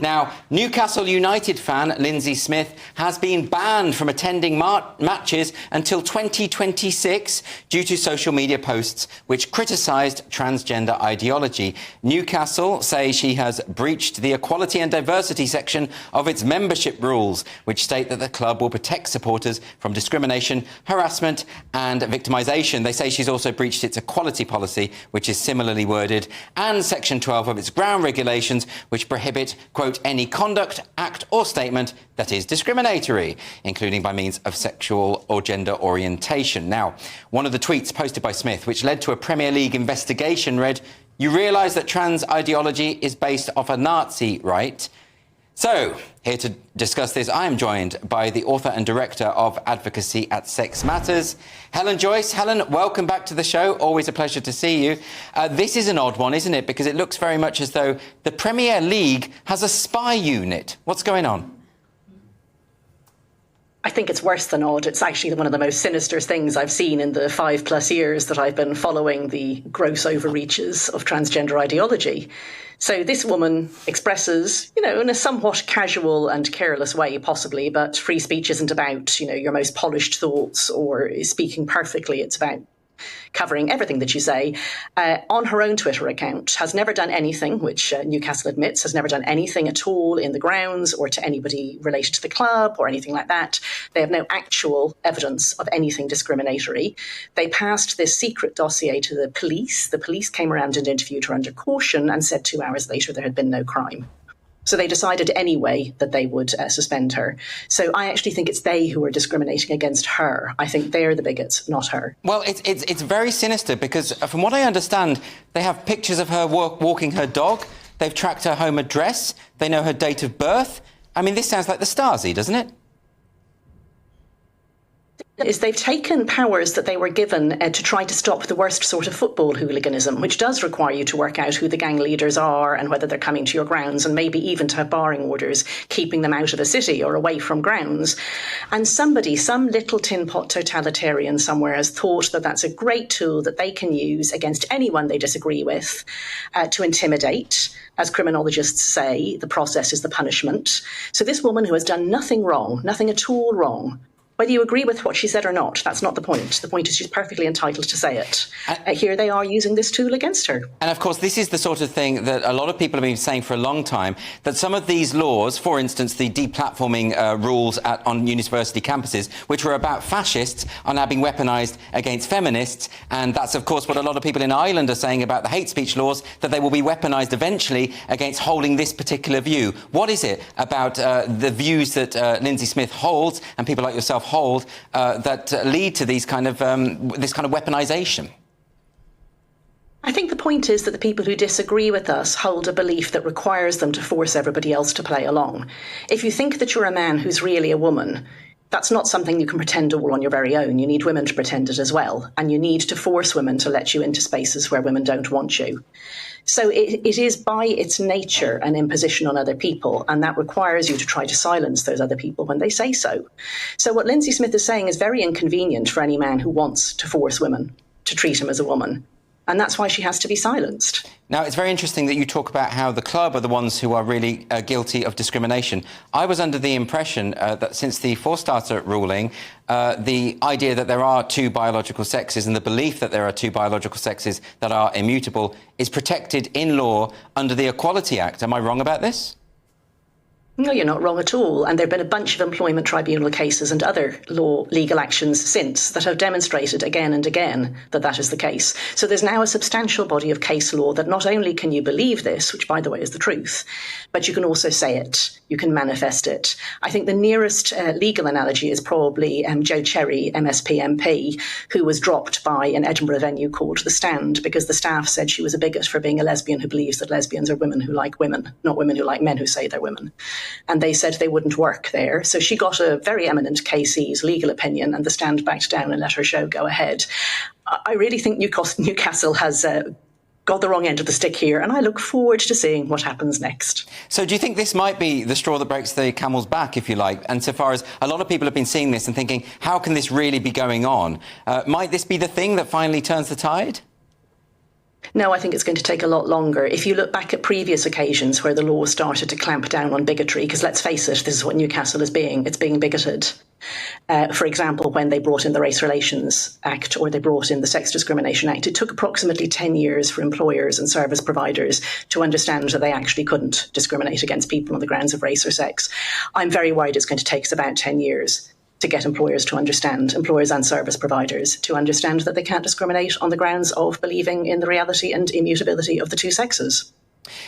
Now, Newcastle United fan Lindsay Smith has been banned from attending matches until 2026 due to social media posts which criticised transgender ideology. Newcastle say she has breached the equality and diversity section of its membership rules, which state that the club will protect supporters from discrimination, harassment and victimisation. They say she's also breached its equality policy, which is similarly worded, and Section 12 of its ground regulations, which prohibit, quote, any conduct, act or statement that is discriminatory, including by means of sexual or gender orientation. Now, one of the tweets posted by Smith, which led to a Premier League investigation, read, "You realise that trans ideology is based off a Nazi, right?" So, here to discuss this, I am joined by the author and director of advocacy at Sex Matters, Helen Joyce. Helen, welcome back to the show. Always a pleasure to see you. This is an odd one, isn't it? Because it looks very much as though the Premier League has a spy unit. What's going on? I think it's worse than odd. It's actually one of the most sinister things I've seen in the 5+ years that I've been following the gross overreaches of transgender ideology. So this woman expresses, in a somewhat casual and careless way, possibly, but free speech isn't about, your most polished thoughts or speaking perfectly. It's about covering everything that you say, on her own Twitter account, has never done anything, which Newcastle admits, has never done anything at all in the grounds or to anybody related to the club or anything like that. They have no actual evidence of anything discriminatory. They passed this secret dossier to the police. The police came around and interviewed her under caution and said 2 hours later there had been no crime. So they decided anyway that they would suspend her. So I actually think it's they who are discriminating against her. I think they're the bigots, not her. Well, it's very sinister because from what I understand, they have pictures of her walking her dog. They've tracked her home address. They know her date of birth. I mean, this sounds like the Stasi, doesn't it? Is they've taken powers that they were given to try to stop the worst sort of football hooliganism, which does require you to work out who the gang leaders are and whether they're coming to your grounds, and maybe even to have barring orders, keeping them out of a city or away from grounds. And some little tin pot totalitarian somewhere has thought that that's a great tool that they can use against anyone they disagree with to intimidate. As criminologists say, the process is the punishment. So this woman who has done nothing wrong, nothing at all wrong, whether you agree with what she said or not, that's not the point. The point is she's perfectly entitled to say it. Here they are using this tool against her. And of course, this is the sort of thing that a lot of people have been saying for a long time, that some of these laws, for instance, the deplatforming rules on university campuses, which were about fascists, are now being weaponised against feminists. And that's, of course, what a lot of people in Ireland are saying about the hate speech laws, that they will be weaponised eventually against holding this particular view. What is it about the views that Lindsay Smith holds and people like yourself hold that lead to these kind of this kind of weaponisation? I think the point is that the people who disagree with us hold a belief that requires them to force everybody else to play along. If you think that you're a man who's really a woman, that's not something you can pretend all on your very own. You need women to pretend it as well. And you need to force women to let you into spaces where women don't want you. So it is by its nature an imposition on other people, and that requires you to try to silence those other people when they say so. So what Lindsay Smith is saying is very inconvenient for any man who wants to force women to treat him as a woman. And that's why she has to be silenced. Now, it's very interesting that you talk about how the club are the ones who are really guilty of discrimination. I was under the impression that since the for-starter ruling, the idea that there are two biological sexes and the belief that there are two biological sexes that are immutable is protected in law under the Equality Act. Am I wrong about this? No, you're not wrong at all. And there have been a bunch of employment tribunal cases and other legal actions since that have demonstrated again and again that that is the case. So there's now a substantial body of case law that not only can you believe this, which, by the way, is the truth, but you can also say it. You can manifest it. I think the nearest legal analogy is probably Joe Cherry, MSP MP, who was dropped by an Edinburgh venue called The Stand because the staff said she was a bigot for being a lesbian who believes that lesbians are women who like women, not women who like men who say they're women. And they said they wouldn't work there. So she got a very eminent KC's legal opinion and the Stand backed down and let her show go ahead. I really think Newcastle has got the wrong end of the stick here, and I look forward to seeing what happens next. So do you think this might be the straw that breaks the camel's back, if you like? And so far as a lot of people have been seeing this and thinking, how can this really be going on? Might this be the thing that finally turns the tide? No, I think it's going to take a lot longer. If you look back at previous occasions where the law started to clamp down on bigotry, because let's face it, this is what Newcastle is being. It's being bigoted. For example, when they brought in the Race Relations Act or they brought in the Sex Discrimination Act, it took approximately 10 years for employers and service providers to understand that they actually couldn't discriminate against people on the grounds of race or sex. I'm very worried it's going to take us about 10 years to get employers to understand, employers and service providers to understand that they can't discriminate on the grounds of believing in the reality and immutability of the two sexes.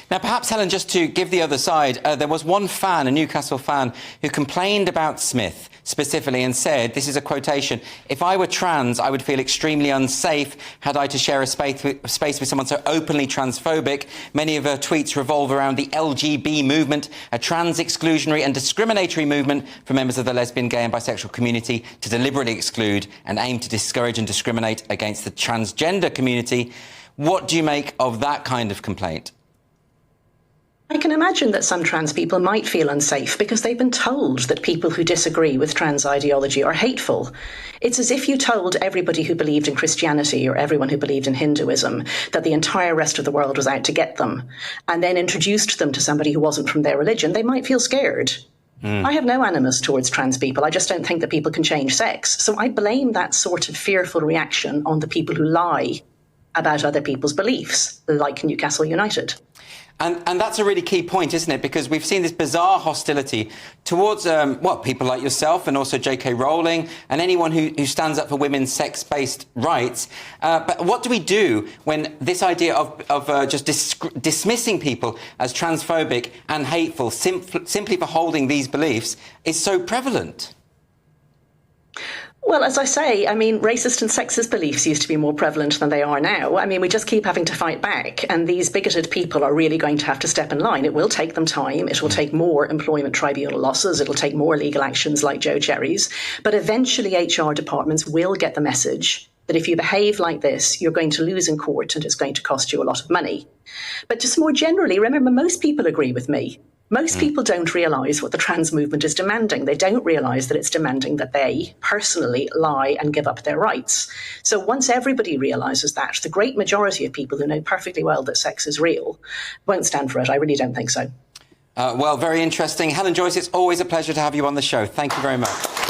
Now, perhaps, Helen, just to give the other side, there was one fan, a Newcastle fan, who complained about Smith specifically and said, this is a quotation, "If I were trans, I would feel extremely unsafe had I to share a space with someone so openly transphobic. Many of her tweets revolve around the LGB movement, a trans exclusionary and discriminatory movement for members of the lesbian, gay and bisexual community to deliberately exclude and aim to discourage and discriminate against the transgender community." What do you make of that kind of complaint? I can imagine that some trans people might feel unsafe because they've been told that people who disagree with trans ideology are hateful. It's as if you told everybody who believed in Christianity or everyone who believed in Hinduism that the entire rest of the world was out to get them, and then introduced them to somebody who wasn't from their religion. They might feel scared. I have no animus towards trans people. I just don't think that people can change sex. So I blame that sort of fearful reaction on the people who lie about other people's beliefs, like Newcastle United. And that's a really key point, isn't it? Because we've seen this bizarre hostility towards, people like yourself and also J.K. Rowling and anyone who stands up for women's sex-based rights. But what do we do when this idea of just dismissing people as transphobic and hateful simply for holding these beliefs is so prevalent? Well, as I say, racist and sexist beliefs used to be more prevalent than they are now. We just keep having to fight back, and these bigoted people are really going to have to step in line. It will take them time. It will take more employment tribunal losses. It'll take more legal actions like Joe Cherry's. But eventually HR departments will get the message that if you behave like this, you're going to lose in court and it's going to cost you a lot of money. But just more generally, remember, most people agree with me. Most people don't realise what the trans movement is demanding. They don't realise that it's demanding that they personally lie and give up their rights. So once everybody realises that, the great majority of people who know perfectly well that sex is real won't stand for it. I really don't think so. Well, very interesting. Helen Joyce, it's always a pleasure to have you on the show. Thank you very much.